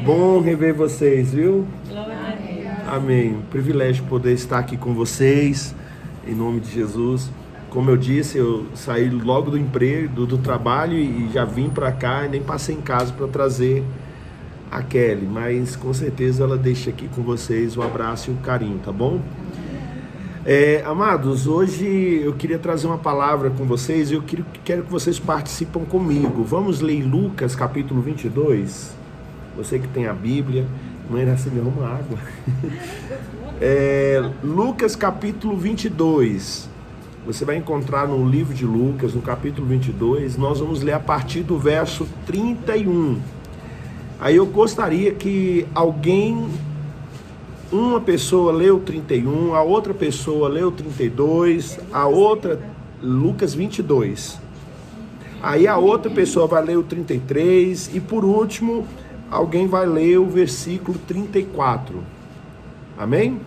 Bom rever vocês, viu? Amém. Amém. Privilégio poder estar aqui com vocês, em nome de Jesus. Como eu disse, eu saí logo do emprego, do trabalho e já vim para cá e nem passei em casa para trazer a Kelly, mas com certeza ela deixa aqui com vocês o abraço e o carinho, tá bom? Amados, hoje eu queria trazer uma palavra com vocês e eu quero que vocês participem comigo. Vamos ler Lucas capítulo 22. Você que tem a Bíblia, mãe, você me arruma água. Lucas capítulo 22. Você vai encontrar no livro de Lucas, no capítulo 22, nós vamos ler a partir do verso 31. Aí eu gostaria que uma pessoa leu 31, a outra pessoa leu 32, a outra, Lucas 22. Aí a outra pessoa vai ler o 33 e por último, alguém vai ler o versículo 34. Amém?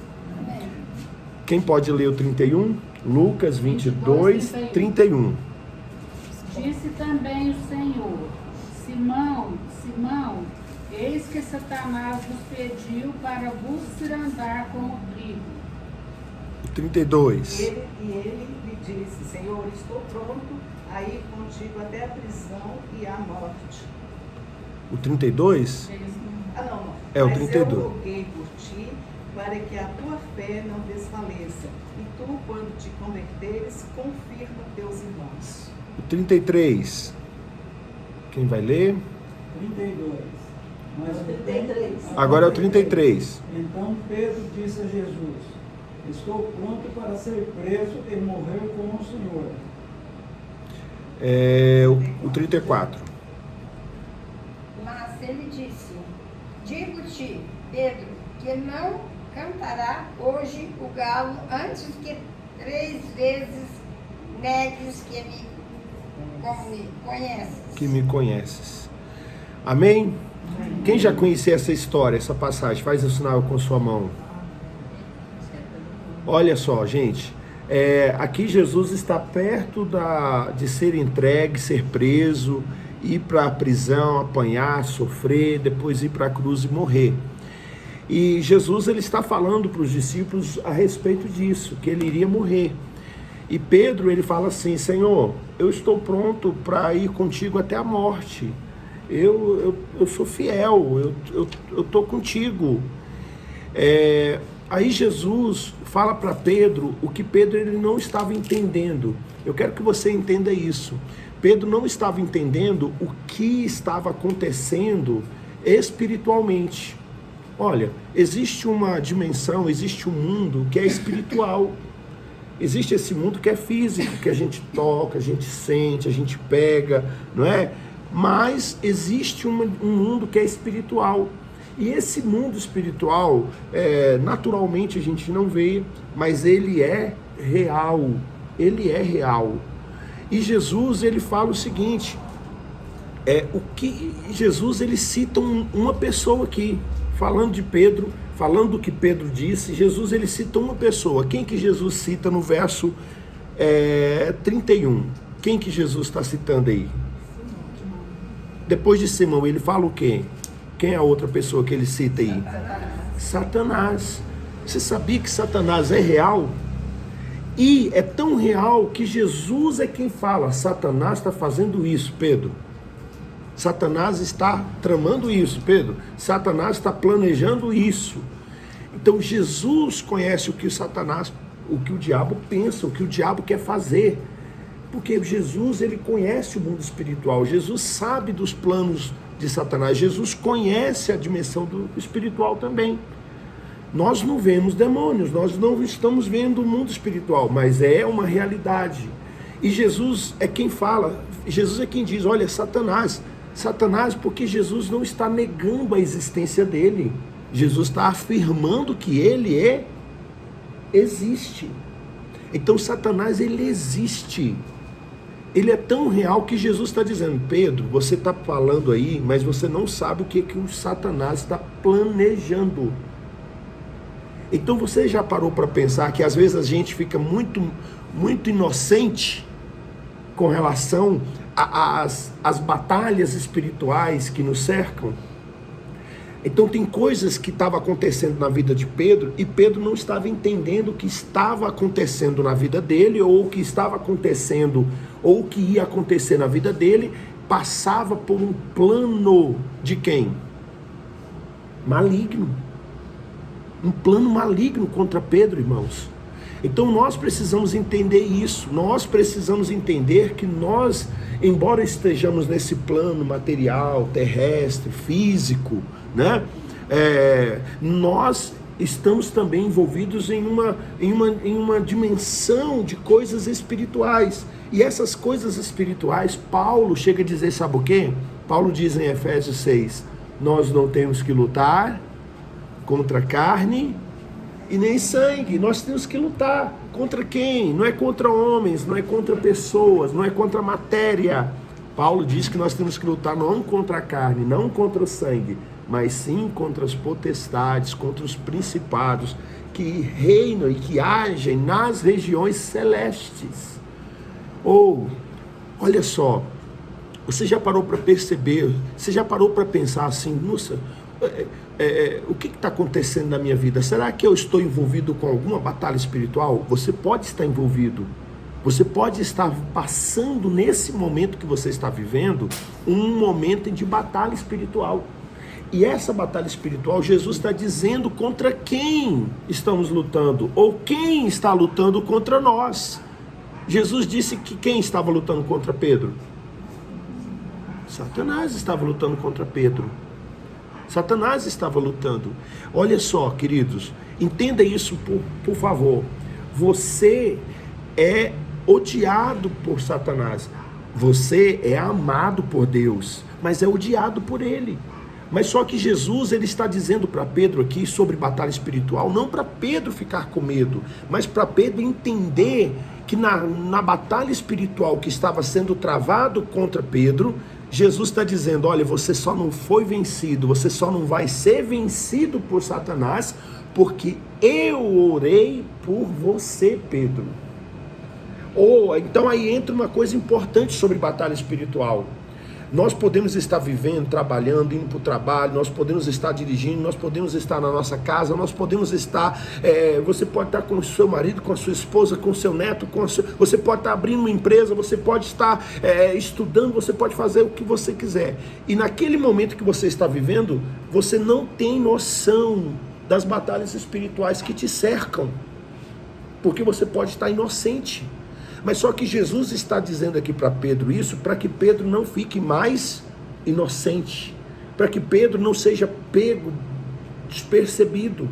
Quem pode ler o 31? Lucas 22, 31. Disse também o Senhor: Simão, Simão, eis que Satanás vos pediu para vos cirandar como trigo. 32. Ele lhe disse: Senhor, estou pronto a ir contigo até a prisão e a morte. O 32? Não. É o Mas 32. eu roguei por ti para que a tua fé não desfaleça. E tu, quando te converteres, confirma teus irmãos. O 33. Quem vai ler? 32. Mas 33. Agora é o 33. Então Pedro disse a Jesus: estou pronto para ser preso e morrer com o Senhor. O 34. Mas ele disse: digo-te, Pedro, que não cantará hoje o galo antes que 3 vezes negues que me conheces. Que me conheces. Amém? Quem já conhecia essa história, essa passagem, faz o sinal com sua mão. Olha só, gente. Aqui Jesus está perto de ser entregue, ser preso, ir para a prisão, apanhar, sofrer, depois ir para a cruz e morrer. E Jesus ele está falando para os discípulos a respeito disso, que ele iria morrer. E Pedro ele fala assim: Senhor, eu estou pronto para ir contigo até a morte. Eu sou fiel, eu estou contigo. Aí Jesus fala para Pedro o que Pedro ele não estava entendendo. Eu quero que você entenda isso. Pedro não estava entendendo o que estava acontecendo espiritualmente. Olha, existe uma dimensão, existe um mundo que é espiritual. Existe esse mundo que é físico, que a gente toca, a gente sente, a gente pega, não é? Mas existe um mundo que é espiritual. E esse mundo espiritual, naturalmente a gente não vê, mas ele é real. Ele é real. E Jesus, ele fala o seguinte, Jesus, ele cita uma pessoa aqui, falando de Pedro, falando do que Pedro disse, Jesus, ele cita uma pessoa. Quem que Jesus cita no verso 31? Quem que Jesus está citando aí? Depois de Simão, ele fala o quê? Quem é a outra pessoa que ele cita aí? Satanás. Você sabia que Satanás é real? E é tão real que Jesus é quem fala: Satanás está fazendo isso, Pedro. Satanás está tramando isso, Pedro. Satanás está planejando isso. Então Jesus conhece o que o diabo pensa, o que o diabo quer fazer. Porque Jesus, ele conhece o mundo espiritual. Jesus sabe dos planos de Satanás. Jesus conhece a dimensão do espiritual também. Nós não vemos demônios, nós não estamos vendo o mundo espiritual, mas é uma realidade. E Jesus é quem fala, Jesus é quem diz: olha, Satanás, porque Jesus não está negando a existência dele. Jesus está afirmando que ele existe. Então Satanás, ele existe. Ele é tão real que Jesus está dizendo: Pedro, você está falando aí, mas você não sabe o que o Satanás está planejando. Então você já parou para pensar que às vezes a gente fica muito, muito inocente com relação às batalhas espirituais que nos cercam? Então tem coisas que estavam acontecendo na vida de Pedro e Pedro não estava entendendo o que estava acontecendo na vida dele, ou o que estava acontecendo, ou o que ia acontecer na vida dele, passava por um plano de quem? Maligno. Um plano maligno contra Pedro, irmãos. Então nós precisamos entender isso, nós precisamos entender que nós, embora estejamos nesse plano material, terrestre, físico, né? Nós estamos também envolvidos em uma dimensão de coisas espirituais. E essas coisas espirituais, Paulo chega a dizer, sabe o quê? Paulo diz em Efésios 6, nós não temos que lutar contra carne e nem sangue, nós temos que lutar contra quem? Não é contra homens, não é contra pessoas, não é contra matéria. Paulo diz que nós temos que lutar não contra a carne, não contra o sangue, mas sim contra as potestades, contra os principados que reinam e que agem nas regiões celestes. Olha só, você já parou para perceber, você já parou para pensar assim, nossa, o que está acontecendo na minha vida? Será que eu estou envolvido com alguma batalha espiritual? Você pode estar envolvido. Você pode estar passando nesse momento que você está vivendo, um momento de batalha espiritual. E essa batalha espiritual, Jesus está dizendo contra quem estamos lutando, ou quem está lutando contra nós. Jesus disse que quem estava lutando contra Pedro? Satanás estava lutando contra Pedro. Satanás estava lutando. Olha só, queridos, entenda isso por favor. Você é odiado por Satanás. Você é amado por Deus, mas é odiado por ele. Mas só que Jesus, ele está dizendo para Pedro aqui sobre batalha espiritual, não para Pedro ficar com medo, mas para Pedro entender que na batalha espiritual que estava sendo travado contra Pedro, Jesus está dizendo, olha, você só não foi vencido, você só não vai ser vencido por Satanás, porque eu orei por você, Pedro. Então aí entra uma coisa importante sobre batalha espiritual. Nós podemos estar vivendo, trabalhando, indo para o trabalho, nós podemos estar dirigindo, nós podemos estar na nossa casa, nós podemos estar, você pode estar com o seu marido, com a sua esposa, com o seu neto, você pode estar abrindo uma empresa, você pode estar estudando, você pode fazer o que você quiser. E naquele momento que você está vivendo, você não tem noção das batalhas espirituais que te cercam, porque você pode estar inocente. Mas só que Jesus está dizendo aqui para Pedro isso, para que Pedro não fique mais inocente, para que Pedro não seja pego, despercebido.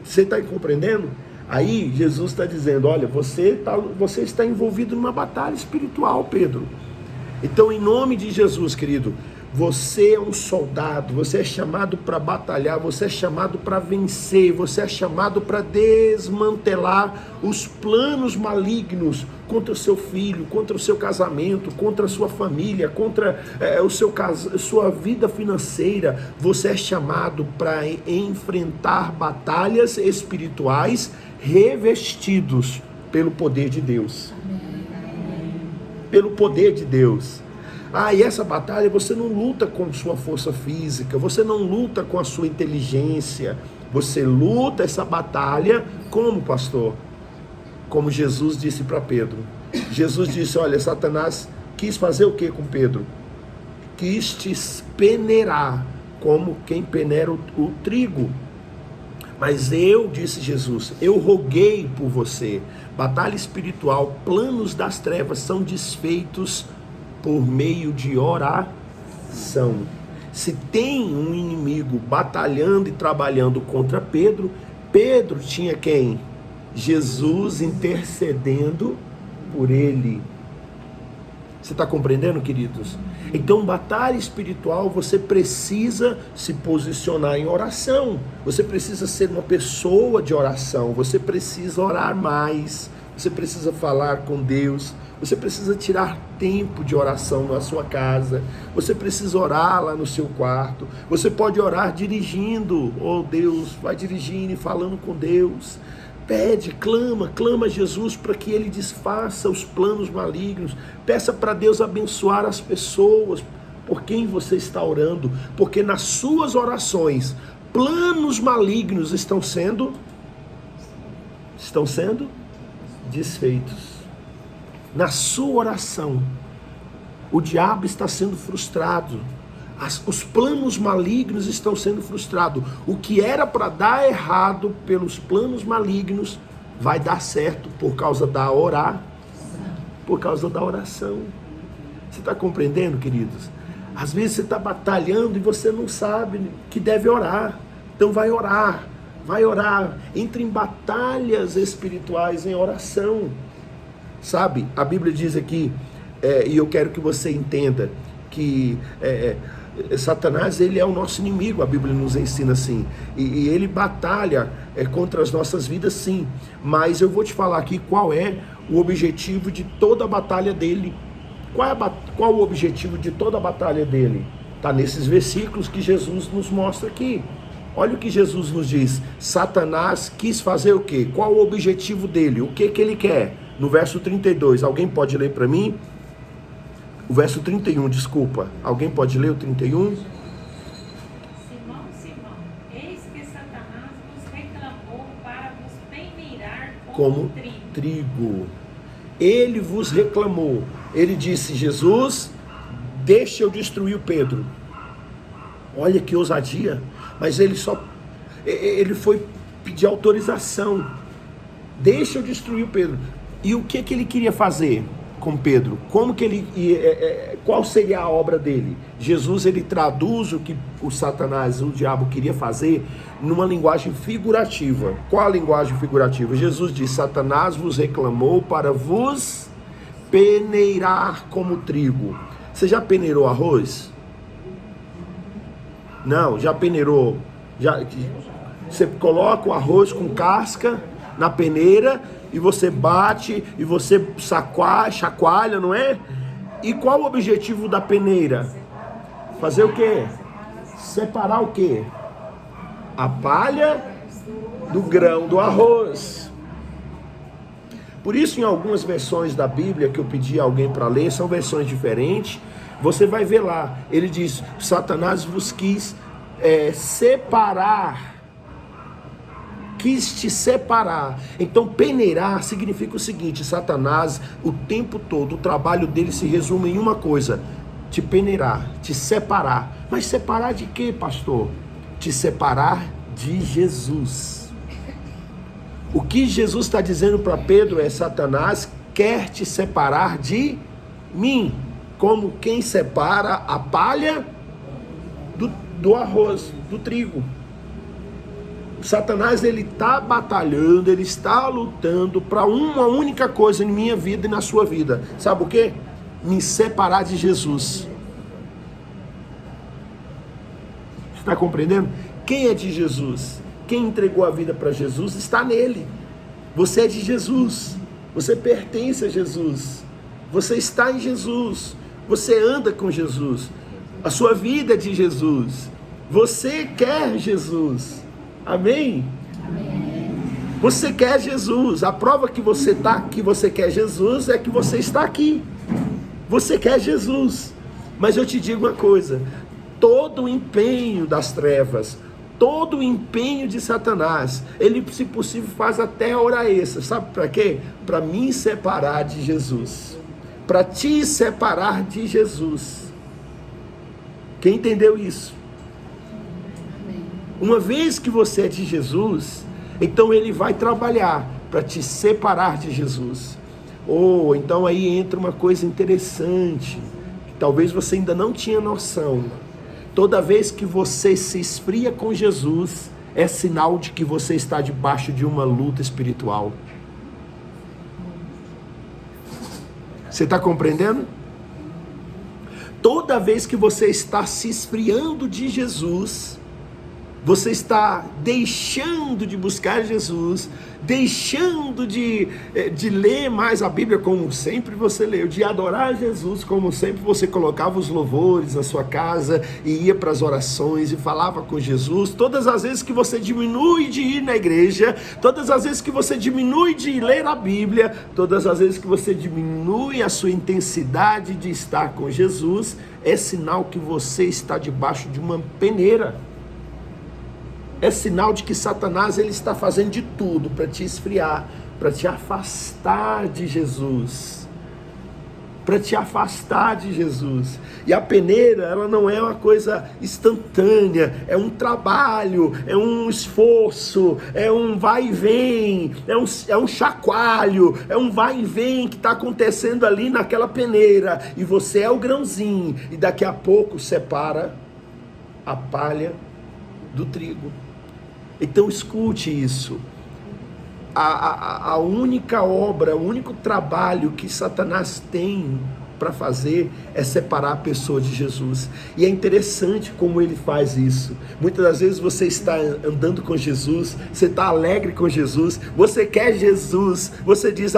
Você está compreendendo? Aí Jesus está dizendo, olha, você está envolvido numa batalha espiritual, Pedro. Então, em nome de Jesus, querido, você é um soldado, você é chamado para batalhar, você é chamado para vencer, você é chamado para desmantelar os planos malignos contra o seu filho, contra o seu casamento, contra a sua família, contra sua vida financeira. Você é chamado para enfrentar batalhas espirituais revestidos pelo poder de Deus. Pelo poder de Deus. E essa batalha você não luta com sua força física, você não luta com a sua inteligência, você luta essa batalha como, pastor? Como Jesus disse para Pedro. Jesus disse, olha, Satanás quis fazer o que com Pedro? Quis te peneirar, como quem peneira o trigo. Mas eu, disse Jesus, eu roguei por você. Batalha espiritual, planos das trevas são desfeitos por meio de oração. Se tem um inimigo batalhando e trabalhando contra Pedro, Pedro tinha quem? Jesus intercedendo por ele. Você está compreendendo, queridos? Então, batalha espiritual, você precisa se posicionar em oração. Você precisa ser uma pessoa de oração. Você precisa orar mais. Você precisa falar com Deus. Você precisa tirar tempo de oração na sua casa. Você precisa orar lá no seu quarto. Você pode orar dirigindo. Oh Deus, vai dirigindo e falando com Deus. Pede, clama a Jesus para que Ele desfaça os planos malignos. Peça para Deus abençoar as pessoas. por quem você está orando, porque nas suas orações, planos malignos estão sendo desfeitos. Na sua oração, o diabo está sendo frustrado, os planos malignos estão sendo frustrados. O que era para dar errado pelos planos malignos vai dar certo por causa da oração. Você está compreendendo, queridos? Às vezes você está batalhando e você não sabe que deve orar. Então vai orar. Entre em batalhas espirituais em oração. Sabe, a Bíblia diz aqui, e eu quero que você entenda, que Satanás, ele é o nosso inimigo, a Bíblia nos ensina assim, e ele batalha contra as nossas vidas, sim, mas eu vou te falar aqui qual é o objetivo de toda a batalha dele. Qual o objetivo de toda a batalha dele? Está nesses versículos que Jesus nos mostra aqui. Olha o que Jesus nos diz. Satanás quis fazer o quê? Qual o objetivo dele? O que ele quer? No verso 32, alguém pode ler para mim? O verso 31, desculpa. Alguém pode ler o 31? Simão, eis que Satanás vos reclamou para vos peneirar como trigo. Ele vos reclamou. Ele disse, Jesus, deixa eu destruir o Pedro. Olha que ousadia. Mas ele foi pedir autorização. Deixa eu destruir o Pedro. E o que ele queria fazer com Pedro? Qual seria a obra dele? Jesus, ele traduz o que o Satanás, o diabo, queria fazer numa linguagem figurativa. Qual a linguagem figurativa? Jesus diz, Satanás vos reclamou para vos peneirar como trigo. Você já peneirou arroz? Não, já peneirou? Você coloca o arroz com casca na peneira e você bate e você chacoalha, não é? E qual o objetivo da peneira? Fazer o quê? Separar o quê? A palha do grão do arroz. Por isso, em algumas versões da Bíblia que eu pedi a alguém para ler, são versões diferentes, você vai ver lá, ele diz, Satanás vos quis separar, quis te separar. Então peneirar significa o seguinte, Satanás, o tempo todo, o trabalho dele se resume em uma coisa, te peneirar, te separar. Mas separar de quê, pastor? Te separar de Jesus. O que Jesus está dizendo para Pedro é, Satanás quer te separar de mim, como quem separa a palha do arroz, do trigo. Satanás, ele está batalhando, ele está lutando para uma única coisa em minha vida e na sua vida. Sabe o quê? Me separar de Jesus. Você está compreendendo? Quem é de Jesus? Quem entregou a vida para Jesus está nele. Você é de Jesus. Você pertence a Jesus. Você está em Jesus. Você anda com Jesus. A sua vida é de Jesus. Você quer Jesus. Amém? Amém. Você quer Jesus. A prova que você quer Jesus é que você está aqui. Você quer Jesus. Mas eu te digo uma coisa, todo o empenho das trevas, todo o empenho de Satanás, ele, se possível, faz até hora extra. Sabe para quê? Para me separar de Jesus. Para te separar de Jesus. Quem entendeu isso? Uma vez que você é de Jesus, então ele vai trabalhar para te separar de Jesus. Então aí entra uma coisa interessante, que talvez você ainda não tinha noção. Toda vez que você se esfria com Jesus, é sinal de que você está debaixo de uma luta espiritual. Você está compreendendo? Toda vez que você está se esfriando de Jesus, você está deixando de buscar Jesus, deixando de ler mais a Bíblia como sempre você leu, de adorar Jesus como sempre você colocava os louvores na sua casa e ia para as orações e falava com Jesus. Todas as vezes que você diminui de ir na igreja, todas as vezes que você diminui de ler a Bíblia, todas as vezes que você diminui a sua intensidade de estar com Jesus, é sinal que você está debaixo de uma peneira. É sinal de que Satanás ele está fazendo de tudo para te esfriar, para te afastar de Jesus. Para te afastar de Jesus. E a peneira, ela não é uma coisa instantânea, é um trabalho, é um esforço, é um vai e vem, é um chacoalho, é um vai e vem que está acontecendo ali naquela peneira. E você é o grãozinho, e daqui a pouco separa a palha do trigo. Então escute isso. A única obra, o único trabalho que Satanás tem para fazer é separar a pessoa de Jesus. E é interessante como ele faz isso. Muitas das vezes você está andando com Jesus, você está alegre com Jesus, você quer Jesus, você diz,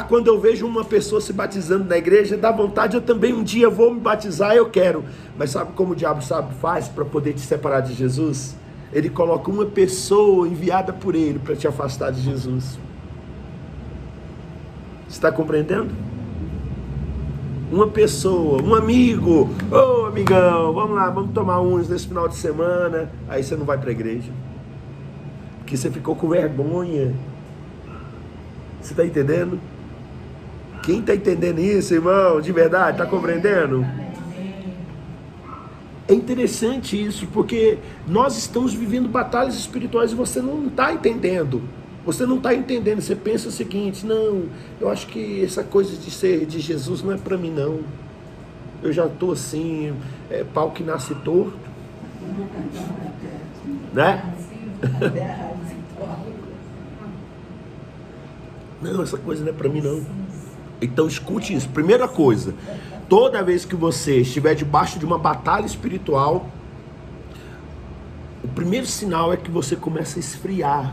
quando eu vejo uma pessoa se batizando na igreja, dá vontade, eu também um dia vou me batizar, eu quero. Mas sabe como o diabo faz para poder te separar de Jesus? Ele coloca uma pessoa enviada por ele para te afastar de Jesus. Você está compreendendo? Uma pessoa, um amigo, amigão, vamos lá, vamos tomar uns nesse final de semana. Aí você não vai para a igreja, porque você ficou com vergonha. Você está entendendo? Quem está entendendo isso, irmão? De verdade, está compreendendo? É interessante isso, porque nós estamos vivendo batalhas espirituais e você não está entendendo. Você não está entendendo. Você pensa o seguinte: não, eu acho que essa coisa de ser de Jesus não é para mim, não. Eu já estou assim, pau que nasce torto. Né? Não, essa coisa não é para mim, não. Então escute isso. Primeira coisa. Toda vez que você estiver debaixo de uma batalha espiritual, o primeiro sinal é que você começa a esfriar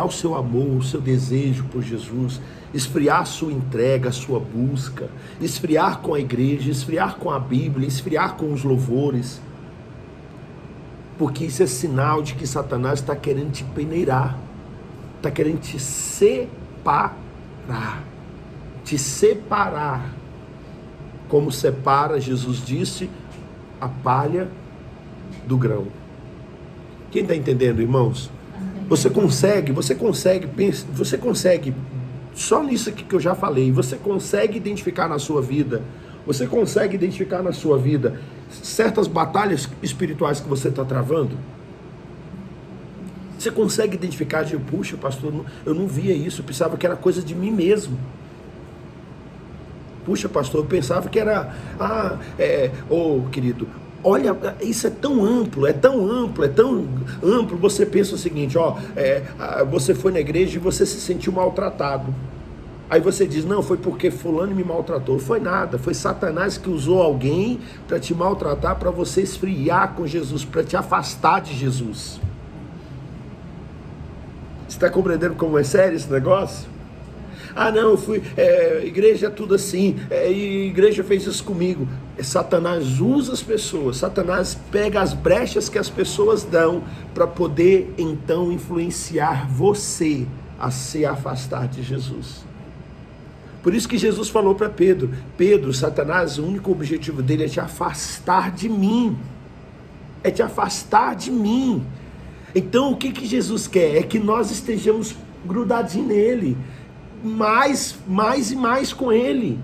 o seu amor, o seu desejo por Jesus, esfriar a sua entrega, a sua busca, esfriar com a igreja, esfriar com a Bíblia, esfriar com os louvores, porque isso é sinal de que Satanás está querendo te peneirar, está querendo te separar, como separa, Jesus disse, a palha do grão. Quem está entendendo, irmãos? Você consegue, só nisso aqui que eu já falei, você consegue identificar na sua vida, certas batalhas espirituais que você está travando? Você consegue identificar, puxa, pastor, eu não via isso, eu pensava que era coisa de mim mesmo. Puxa, pastor, eu pensava que era... querido, olha, isso é tão amplo, você pensa o seguinte, você foi na igreja e você se sentiu maltratado. Aí você diz, não, foi porque fulano me maltratou. Não foi nada, foi Satanás que usou alguém para te maltratar, para você esfriar com Jesus, para te afastar de Jesus. Você está compreendendo como é sério esse negócio? Não, eu fui, igreja é tudo assim, igreja fez isso comigo. Satanás usa as pessoas, Satanás pega as brechas que as pessoas dão para poder então influenciar você a se afastar de Jesus. Por isso que Jesus falou para Pedro, Satanás, o único objetivo dele é te afastar de mim, Então o que Jesus quer? É que nós estejamos grudadinhos nele, mais e mais com ele,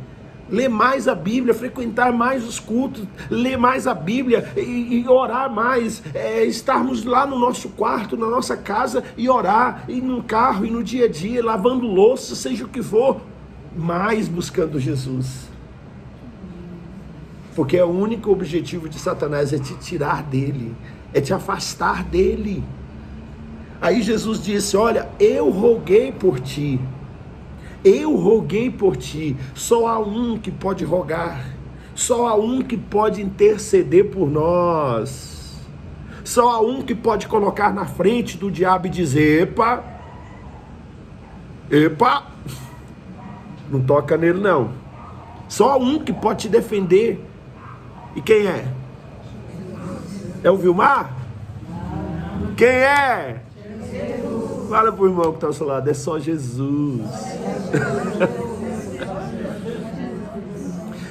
ler mais a Bíblia, frequentar mais os cultos, ler mais a Bíblia e orar mais, estarmos lá no nosso quarto, na nossa casa e orar, e no carro, e no dia a dia, lavando louça, seja o que for, mais buscando Jesus, porque o único objetivo de Satanás é te tirar dele, é te afastar dele. Aí Jesus disse, olha, eu roguei por ti, só há um que pode rogar, só há um que pode interceder por nós, só há um que pode colocar na frente do diabo e dizer, epa, não toca nele não, só há um que pode te defender, e quem é? É o Vilmar? Quem é? Fala pro irmão que está ao seu lado, é só Jesus.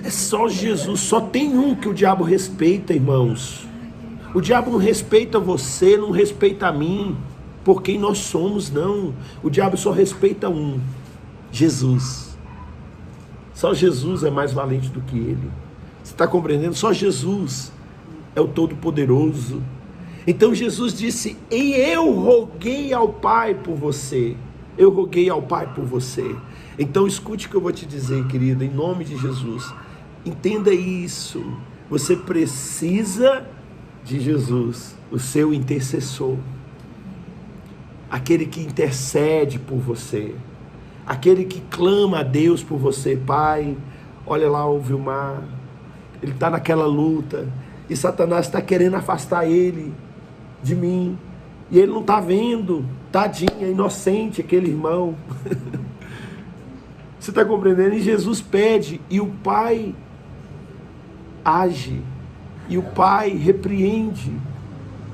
É só Jesus. Só tem um que o diabo respeita, irmãos. O diabo não respeita você, não respeita a mim, por quem nós somos, não. O diabo só respeita um: Jesus. Só Jesus é mais valente do que ele. Você está compreendendo? Só Jesus é o Todo-Poderoso. Então Jesus disse: e eu roguei ao Pai por você. Eu roguei ao Pai por você. Então escute o que eu vou te dizer, querida, em nome de Jesus. Entenda isso. Você precisa de Jesus, o seu intercessor. Aquele que intercede por você. Aquele que clama a Deus por você. Pai, olha lá o Vilmar. Ele está naquela luta. E Satanás está querendo afastar ele de mim. E ele não está vendo. Tadinho, é inocente aquele irmão. Você está compreendendo? E Jesus pede. E o Pai age. E o Pai repreende.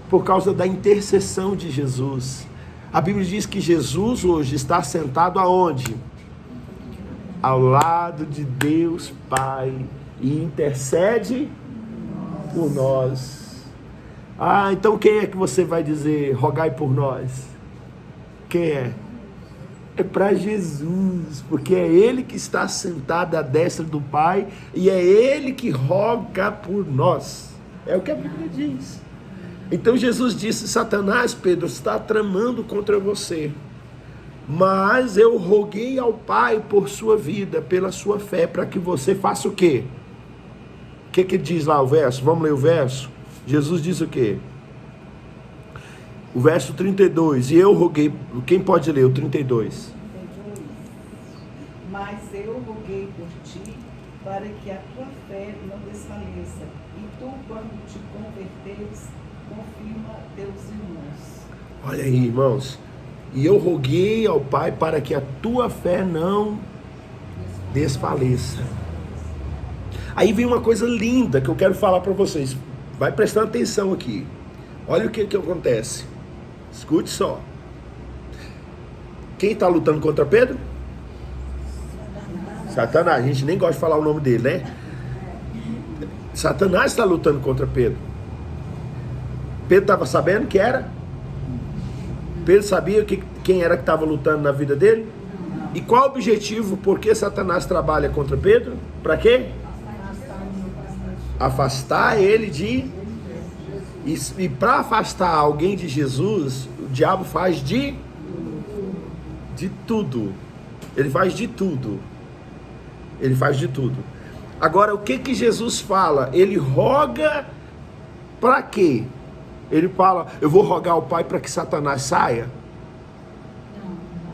Por causa da intercessão de Jesus. A Bíblia diz que Jesus hoje está sentado aonde? Ao lado de Deus Pai. E intercede por nós. Ah, então quem é que você vai dizer, rogai por nós? Quem é? É para Jesus, porque é Ele que está sentado à destra do Pai, e é Ele que roga por nós. É o que a Bíblia diz. Então Jesus disse: Satanás, Pedro, está tramando contra você, mas eu roguei ao Pai por sua vida, pela sua fé, para que você faça o quê? O que diz lá o verso? Vamos ler o verso? Jesus diz o quê? O verso 32, e eu roguei, quem pode ler o 32? Mas eu roguei por ti, para que a tua fé não desfaleça, e tu, quando te converteres, confirma teus irmãos. Olha aí, irmãos, e eu roguei ao Pai para que a tua fé não desfaleça. Aí vem uma coisa linda que eu quero falar para vocês, vai prestando atenção aqui, olha o que acontece. Escute só. Quem está lutando contra Pedro? Satanás. A gente nem gosta de falar o nome dele, né? Satanás está lutando contra Pedro. Pedro estava sabendo que era? Pedro sabia quem era que estava lutando na vida dele? E qual o objetivo? Por que Satanás trabalha contra Pedro? Para quê? Afastar ele de... E para afastar alguém de Jesus, o diabo faz de tudo. Ele faz de tudo. Ele faz de tudo. Agora, o que Jesus fala? Ele roga para quê? Ele fala: eu vou rogar ao Pai para que Satanás saia?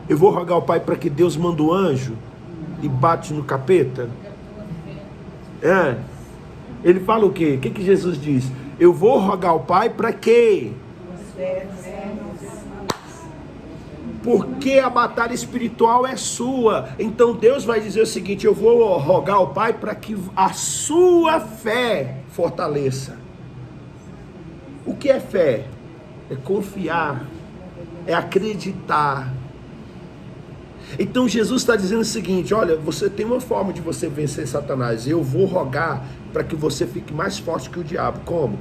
Eu vou rogar ao Pai para que Deus manda o anjo e bate no capeta? É. Ele fala o quê? O que Jesus diz? Eu vou rogar ao Pai para quê? Porque a batalha espiritual é sua. Então Deus vai dizer o seguinte: eu vou rogar ao Pai para que a sua fé fortaleça. O que é fé? É confiar, é acreditar. Então Jesus está dizendo o seguinte: olha, você tem uma forma de você vencer Satanás. Eu vou rogar para que você fique mais forte que o diabo. Como?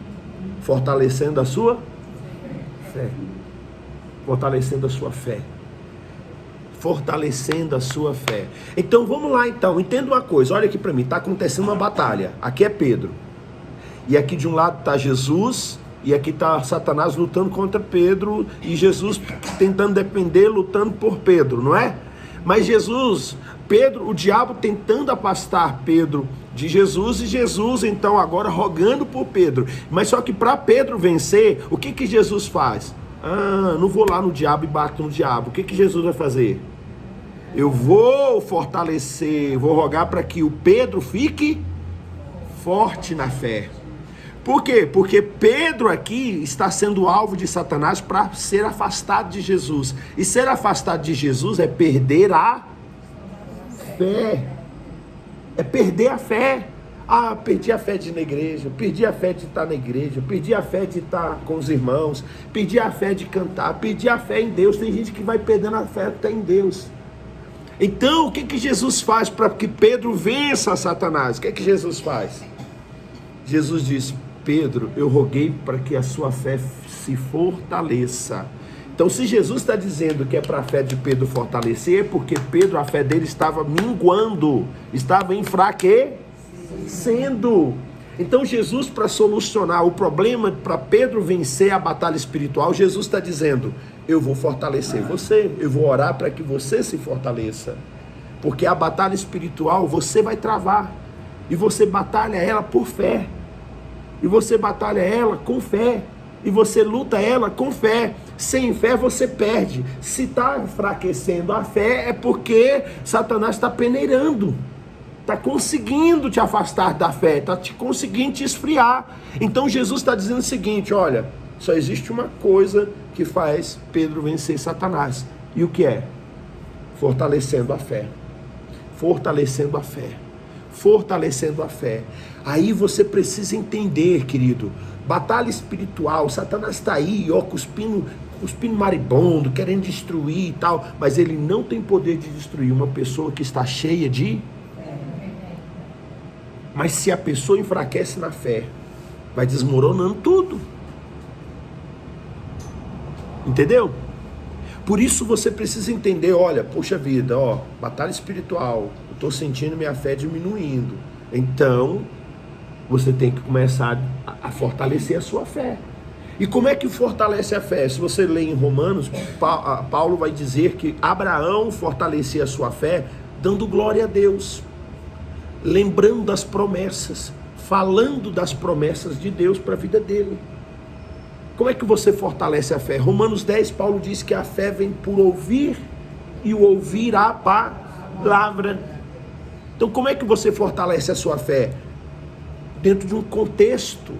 Fortalecendo a sua fé. Fortalecendo a sua fé. Fortalecendo a sua fé. Então vamos lá então, entenda uma coisa, olha aqui para mim, está acontecendo uma batalha. Aqui é Pedro. E aqui de um lado está Jesus, e aqui está Satanás lutando contra Pedro, e Jesus tentando defender, lutando por Pedro, não é? Mas Jesus, Pedro, o diabo tentando afastar Pedro de Jesus, e Jesus então agora rogando por Pedro. Mas só que para Pedro vencer, o que Jesus faz? Não vou lá no diabo e bato no diabo. O que Jesus vai fazer? Eu vou fortalecer, vou rogar para que o Pedro fique forte na fé. Por quê? Porque Pedro aqui está sendo alvo de Satanás para ser afastado de Jesus. E ser afastado de Jesus é perder a fé. É perder a fé. Perdi a fé de ir na igreja, perdi a fé de estar na igreja, perdi a fé de estar com os irmãos, perdi a fé de cantar, perdi a fé em Deus. Tem gente que vai perdendo a fé até em Deus. Então, o que Jesus faz para que Pedro vença Satanás? O que Jesus faz? Jesus diz: Pedro, eu roguei para que a sua fé se fortaleça. Então, se Jesus está dizendo que é para a fé de Pedro fortalecer, é porque Pedro, a fé dele estava minguando, estava enfraquecendo. Então, Jesus, para solucionar o problema, para Pedro vencer a batalha espiritual, Jesus está dizendo: eu vou fortalecer você, eu vou orar para que você se fortaleça. Porque a batalha espiritual você vai travar, e você batalha ela por fé, e você batalha ela com fé, e você luta ela com fé. Sem fé você perde. Se está enfraquecendo a fé, é porque Satanás está peneirando, está conseguindo te afastar da fé, está conseguindo te esfriar. Então Jesus está dizendo o seguinte: olha, só existe uma coisa que faz Pedro vencer Satanás. E o que é? Fortalecendo a fé. Fortalecendo a fé. Fortalecendo a fé. Aí você precisa entender, querido, batalha espiritual, Satanás está aí, ó, cuspindo maribondo, querendo destruir e tal, mas ele não tem poder de destruir uma pessoa que está cheia de... Mas se a pessoa enfraquece na fé, vai desmoronando tudo. Entendeu? Por isso você precisa entender: olha, poxa vida, ó, batalha espiritual, eu estou sentindo minha fé diminuindo. Então, você tem que começar a fortalecer a sua fé. E como é que fortalece a fé? Se você ler em Romanos, Paulo vai dizer que Abraão fortalecia a sua fé dando glória a Deus, lembrando das promessas, falando das promessas de Deus para a vida dele. Como é que você fortalece a fé? Romanos 10, Paulo diz que a fé vem por ouvir, e o ouvir a palavra. Então, como é que você fortalece a sua fé? Dentro de um contexto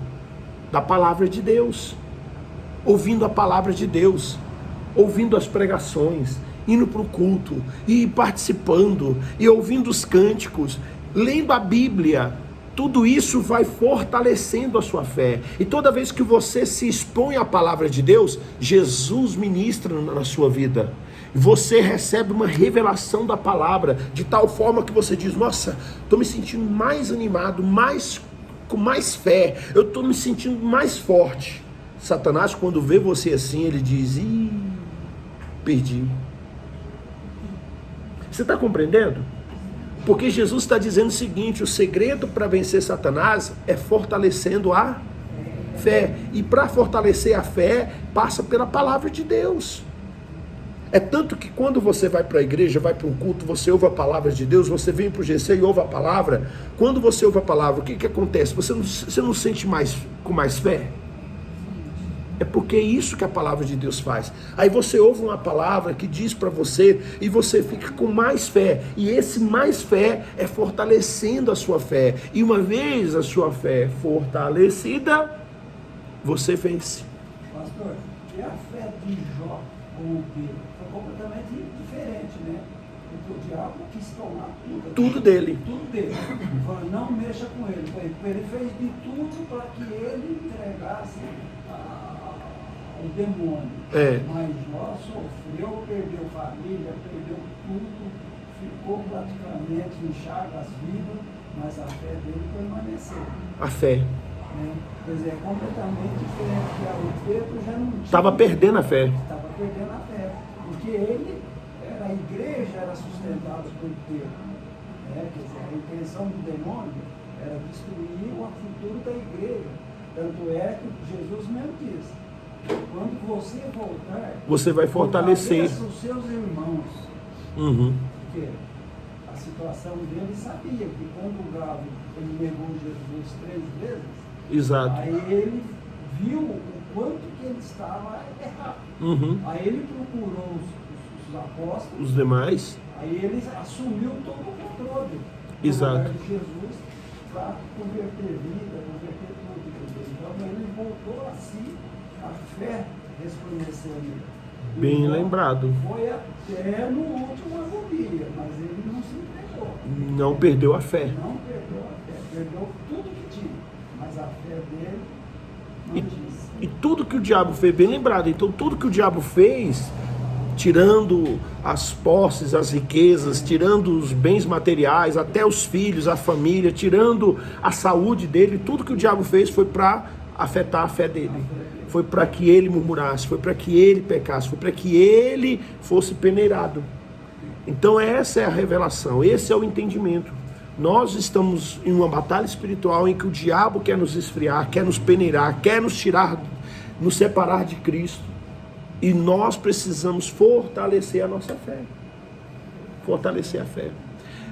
da palavra de Deus, ouvindo a palavra de Deus, ouvindo as pregações, indo para o culto, e participando, e ouvindo os cânticos, lendo a Bíblia. Tudo isso vai fortalecendo a sua fé. E toda vez que você se expõe à palavra de Deus, Jesus ministra na sua vida. Você recebe uma revelação da palavra, de tal forma que você diz: nossa, estou me sentindo mais animado, com mais fé, eu estou me sentindo mais forte. Satanás, quando vê você assim, ele diz: ih, perdi. Você está compreendendo? Porque Jesus está dizendo o seguinte: o segredo para vencer Satanás é fortalecendo a fé. E para fortalecer a fé, passa pela palavra de Deus. É tanto que quando você vai para a igreja, vai para um culto, você ouve a palavra de Deus, você vem para o GC e ouve a palavra. Quando você ouve a palavra, o que acontece? Você não sente com mais fé? É porque é isso que a palavra de Deus faz. Aí você ouve uma palavra que diz para você, e você fica com mais fé. E esse mais fé é fortalecendo a sua fé. E uma vez a sua fé fortalecida, você vence. Pastor, e a fé de Jó com o Pedro foi completamente diferente, né? Porque o diabo quis tomar Tudo dele. Tudo dele. Ele falou: não mexa com ele. Ele fez de tudo para que ele entregasse o demônio. Mas Jó sofreu, perdeu família, perdeu tudo, ficou praticamente em chagas vivas, mas a fé dele permaneceu. A fé. Quer dizer, é completamente diferente. O Pedro já não tinha. Estava perdendo a fé. Estava perdendo a fé. Porque a igreja era sustentada por Pedro. Quer dizer, a intenção do demônio era destruir o futuro da igreja. Tanto é que Jesus mesmo disse: quando você voltar, você vai fortalecer os seus irmãos. Porque a situação dele sabia que quando o galo ele negou Jesus 3 vezes, exato. Aí ele viu o quanto que ele estava errado. Aí ele procurou os apóstolos, os demais. Aí ele assumiu todo o controle. Exato. De Jesus para converter vida, converter tudo. Então ele voltou a si, a fé resplandeceu nele. Bem lembrado. Foi até no último agonia, mas ele não se entregou. Não perdeu a fé. Não perdeu a fé, perdeu tudo que tinha, mas a fé dele não disse. E tudo que o diabo fez, bem lembrado, então tudo que o diabo fez, tirando as posses, as riquezas, tirando os bens materiais, até os filhos, a família, tirando a saúde dele. Tudo que o diabo fez foi para afetar a fé dele, foi para que ele murmurasse, foi para que ele pecasse, foi para que ele fosse peneirado. Então essa é a revelação, esse é o entendimento. Nós estamos em uma batalha espiritual em que o diabo quer nos esfriar, quer nos peneirar, quer nos tirar, nos separar de Cristo. E nós precisamos fortalecer a nossa fé. Fortalecer a fé.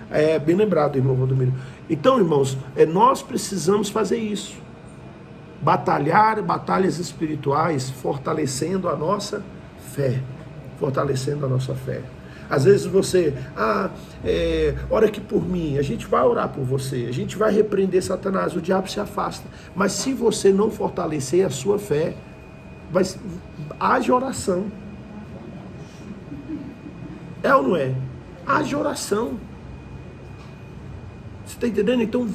É bem lembrado, irmão Valdomiro. Então, irmãos, nós precisamos fazer isso. Batalhar batalhas espirituais, fortalecendo a nossa fé. Fortalecendo a nossa fé. Às vezes você, ora aqui por mim, a gente vai orar por você, a gente vai repreender Satanás, o diabo se afasta. Mas se você não fortalecer a sua fé, haja oração. É ou não é? Haja oração. Você está entendendo? Então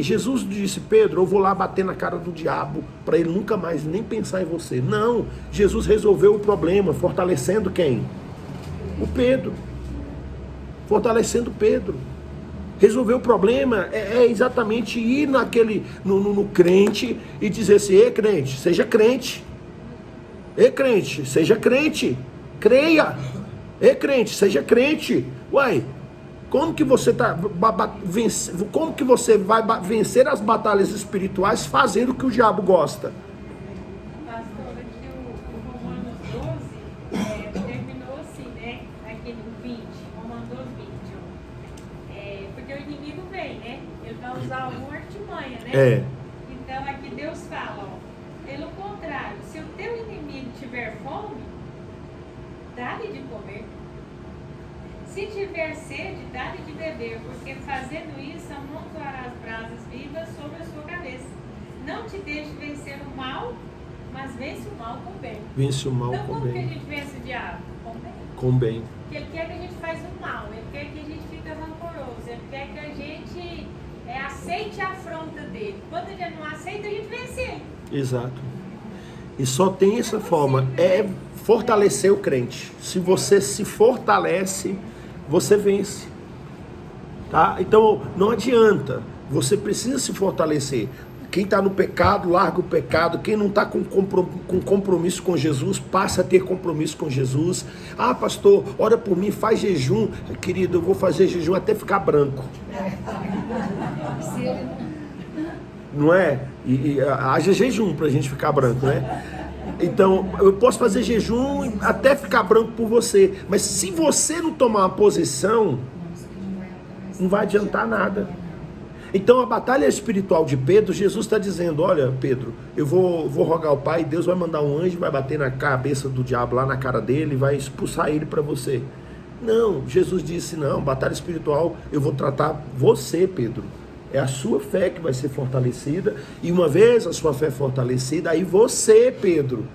Jesus disse, Pedro, eu vou lá bater na cara do diabo, para ele nunca mais nem pensar em você. Não, Jesus resolveu o problema, fortalecendo quem? O Pedro. Fortalecendo Pedro. Resolver o problema é exatamente ir no crente e dizer assim, ei crente, seja crente. Ei crente, seja crente. Creia. Ei crente, seja crente. Uai, como que você vai vencer as batalhas espirituais fazendo o que o diabo gosta? Pastor, aqui o Romanos 12 terminou assim, né? Aqui no 20, Romanos 12, 21. Porque o inimigo vem, né? Ele vai usar alguma artimanha, né? Então aqui Deus fala, ó, pelo contrário, se o teu inimigo tiver fome, dá-lhe de comer. Se tiver sede, dá-lhe de beber, porque fazendo isso amontoarás brasas vivas sobre a sua cabeça. Não te deixe vencer o mal, mas vence o mal com o bem. Vence o mal então, com o bem. Então como que a gente vence o diabo? Com bem. Com bem. Porque ele quer que a gente faça o mal, ele quer que a gente fique rancoroso, ele quer que a gente aceite a afronta dele. Quando a gente não aceita, a gente vence ele. Exato. E só tem essa forma, fortalecer o crente. Se você se fortalece, você vence. Tá? Então não adianta, você precisa se fortalecer. Quem está no pecado, larga o pecado. Quem não está com compromisso com Jesus, passa a ter compromisso com Jesus. Ah, pastor, ora por mim, faz jejum. Querido, eu vou fazer jejum até ficar branco. Não é? E haja jejum para a gente ficar branco, né? Então, eu posso fazer jejum até ficar branco por você. Mas se você não tomar uma posição, não vai adiantar nada. Então, a batalha espiritual de Pedro, Jesus está dizendo, olha, Pedro, eu vou rogar ao Pai, Deus vai mandar um anjo, vai bater na cabeça do diabo, lá na cara dele, vai expulsar ele para você. Não, Jesus disse, não, batalha espiritual, eu vou tratar você, Pedro. É a sua fé que vai ser fortalecida, e uma vez a sua fé fortalecida, aí você, Pedro,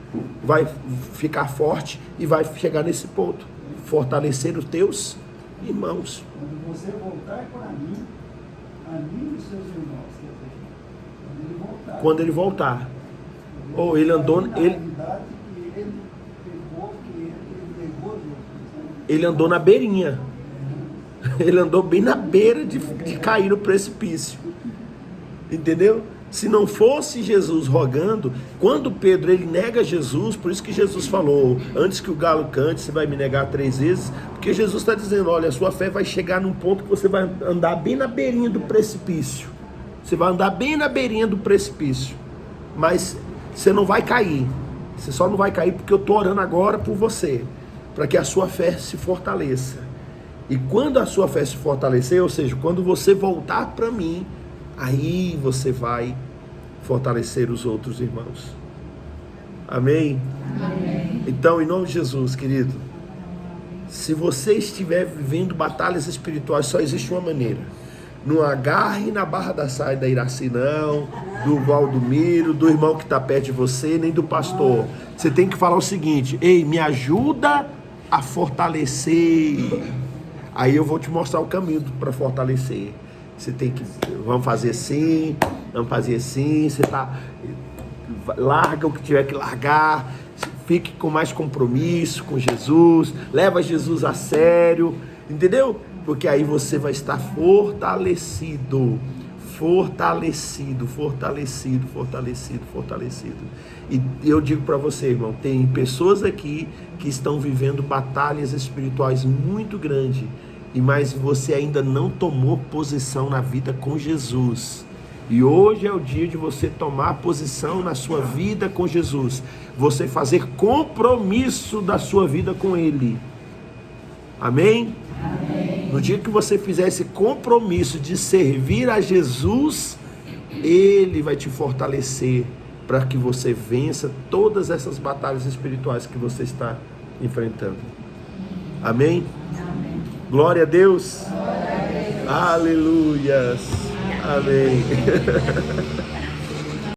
vai ficar forte e vai chegar nesse ponto, fortalecer os teus irmãos. Quando você voltar para mim, anime os seus irmãos, quer dizer, quando ele voltar. Ou ele andou, ele andou na beirinha. Ele andou bem na beira de cair no precipício. Entendeu? Se não fosse Jesus rogando, quando Pedro ele nega Jesus, por isso que Jesus falou, antes que o galo cante, você vai me negar 3 vezes, porque Jesus está dizendo, olha, a sua fé vai chegar num ponto que você vai andar bem na beirinha do precipício. Você vai andar bem na beirinha do precipício, mas você não vai cair. Você só não vai cair porque eu estou orando agora por você, para que a sua fé se fortaleça. E quando a sua fé se fortalecer, ou seja, quando você voltar para mim, aí você vai fortalecer os outros irmãos. Amém? Amém? Então, em nome de Jesus, querido, se você estiver vivendo batalhas espirituais, só existe uma maneira. Não agarre na barra da saia da Iraci, não, do Valdomiro, do irmão que está perto de você, nem do pastor. Você tem que falar o seguinte, ei, me ajuda a fortalecer. Aí eu vou te mostrar o caminho para fortalecer. Você tem que, vamos fazer assim, você larga o que tiver que largar, fique com mais compromisso com Jesus, leva Jesus a sério, entendeu? Porque aí você vai estar fortalecido. E eu digo para você, irmão, tem pessoas aqui que estão vivendo batalhas espirituais muito grandes, mas você ainda não tomou posição na vida com Jesus. E hoje é o dia de você tomar posição na sua vida com Jesus, você fazer compromisso da sua vida com Ele. Amém? Amém. No dia que você fizer esse compromisso de servir a Jesus, Ele vai te fortalecer para que você vença todas essas batalhas espirituais que você está enfrentando. Amém? Amém. Glória a Deus. Glória a Deus. Aleluias. Amém.